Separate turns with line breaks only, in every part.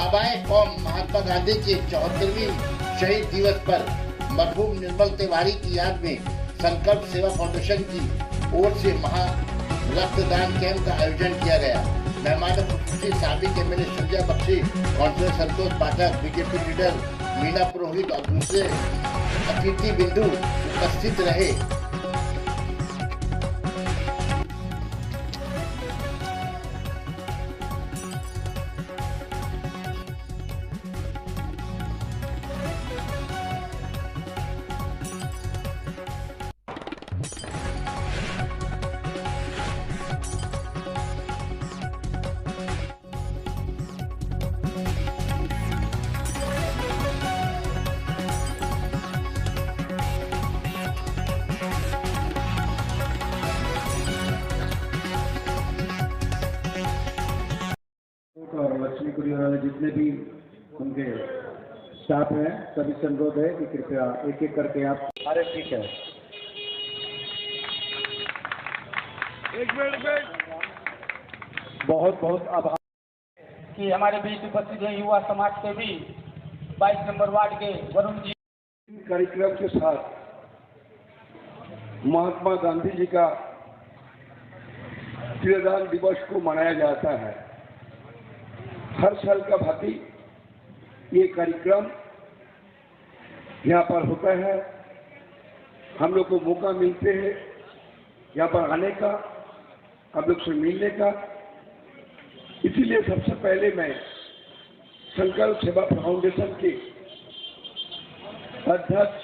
बाबाए कौम महात्मा गांधी के 74वीं शहीद दिवस पर मरहूम निर्मल तिवारी की याद में संकल्प सेवा फाउंडेशन की ओर से महा रक्तदान कैंप का आयोजन किया गया। मेहमानों को साबिक एमएलए संजय बख्शी, काउंसिलर संतोष पाठक, बीजेपी लीडर मीना पुरोहित और दूसरे अतिथि बिंदु उपस्थित रहे।
और लक्ष्मी कुरियर वाले जितने भी उनके स्टाफ हैं सभी से अनुरोध है कि कृपया एक एक करके आप। अरे ठीक है,
एक मिनट
बहुत बहुत आभार
कि हमारे बीच उपस्थित हैं युवा समाज के भी 22 नंबर वार्ड के वरुण जी।
कार्यक्रम के साथ महात्मा गांधी जी का श्रद्धांजलि दिवस को मनाया जाता है। हर साल का भांति ये कार्यक्रम यहाँ पर होता है। हम लोग को मौका मिलते हैं यहाँ पर आने का, हम लोग से मिलने का। इसीलिए सबसे पहले मैं संकल्प सेवा फाउंडेशन के अध्यक्ष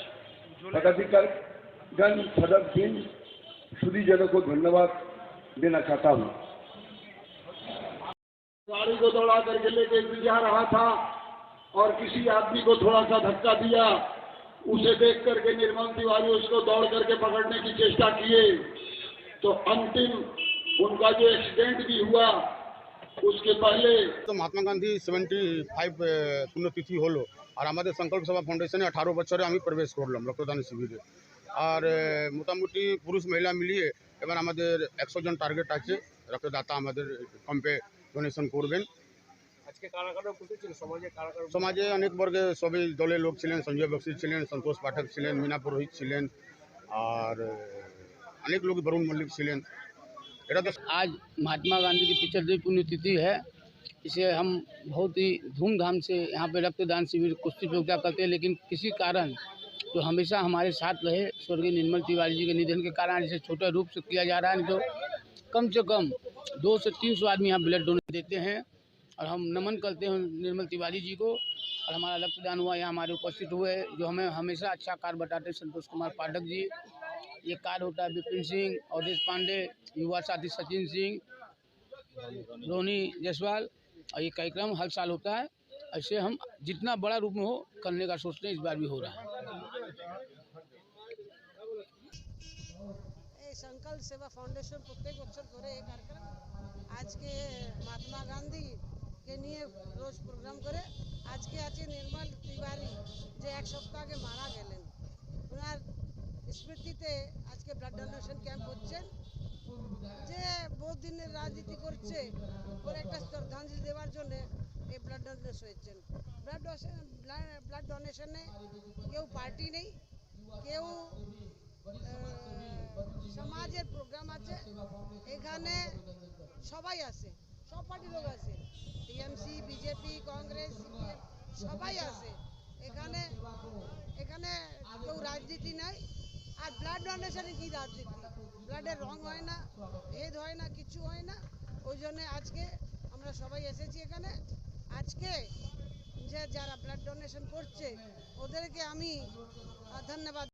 पदाधिकारीगण सदस्यगण सुधीजनों को धन्यवाद देना चाहता हूँ।
गाड़ी को दौड़ा करके लेके जा रहा था और किसी आदमी को थोड़ा सा धक्का दिया। उसे देख करके निर्मल तिवारी उसको दौड़ करके पकड़ने की चेष्टा किए तो अंतिम उनका जो एक्सीडेंट भी हुआ उसके पहले
तो महात्मा गांधी 75 पुण्यतिथि हलो और हमारे संकल्प सेवा फाउंडेशन 18 बच्चर हमें प्रवेश करलाम रक्तदान शिविरे और मोटामुटी पुरुष महिला मिलिए एबार हमारे 100 जन टार्गेट आछे रक्तदाता हमारे कैम्पे डोनेशन करबेन। समाजे अनेक वर्गे सभी दलेर लोक छिलेन, संजय बख्शी छिलेन, संतोष पाठक छिलेन, मीना पुरोहित छिलेन और अनेक लोग वरुण मल्लिक छिलेन।
आज महात्मा गांधी की 75वीं पुण्यतिथि है। इसे हम बहुत ही धूमधाम से यहाँ पे रक्तदान शिविर कुश्ती प्रतियोगिता करते हैं, लेकिन किसी कारण जो हमेशा हमारे साथ रहे स्वर्गीय निर्मल तिवारी जी के निधन के कारण इसे छोटे रूप से किया जा रहा है। तो कम से कम 200 से 300 आदमी यहाँ ब्लड डोनेट देते हैं और हम नमन करते हैं निर्मल तिवारी जी को। और हमारा रक्तदान हुआ, यहाँ हमारे उपस्थित हुए जो हमें हमेशा अच्छा कार्य बताते संतोष कुमार पाठक जी। ये कार्य होता है विपिन सिंह, अवधेश पांडे, युवा साथी सचिन सिंह, रोनी जायसवाल। और ये कार्यक्रम हर साल होता है। ऐसे हम जितना बड़ा रूप में हो करने का सोचते हैं, इस बार भी हो रहा है।
संकल्प सेवा फाउंडेशन प्रत्येक बच्चर करे एक कार्यक्रम आज के महात्मा गांधी के लिए रोज प्रोग्राम करे। आज के आज निर्मल तिवारी जे एक सप्ताह के मारा गेलें उनार स्मृतिते आज के ब्लाड डोनेशन कैम्प होच्छे जे बहुत दिन राजनीति करछे और एक श्रद्धांजलि देवार जोन्नो এই ব্লাড ডোনেশন হয়েছেন। ব্লাড ডোনেশনে কেউ পার্টি নেই, কেউ সমাজের প্রোগ্রাম আছে, এখানে সবাই আছে, সব পার্টির লোক আছে, টিএমসি, বিজেপি, কংগ্রেস, সিপিএম সবাই আছে এখানে। এখানে কেউ রাজনীতি নাই। আর ব্লাড ডোনেশনে কি রাজনীতি? ব্লাডের রং হয় না, ভেদ হয় না, কিছু হয় না। ওই জন্য আজকে আমরা সবাই এসেছি এখানে। আজকে যে যারা ব্লাড ডোনেশন করছে ওদেরকে আমি ধন্যবাদ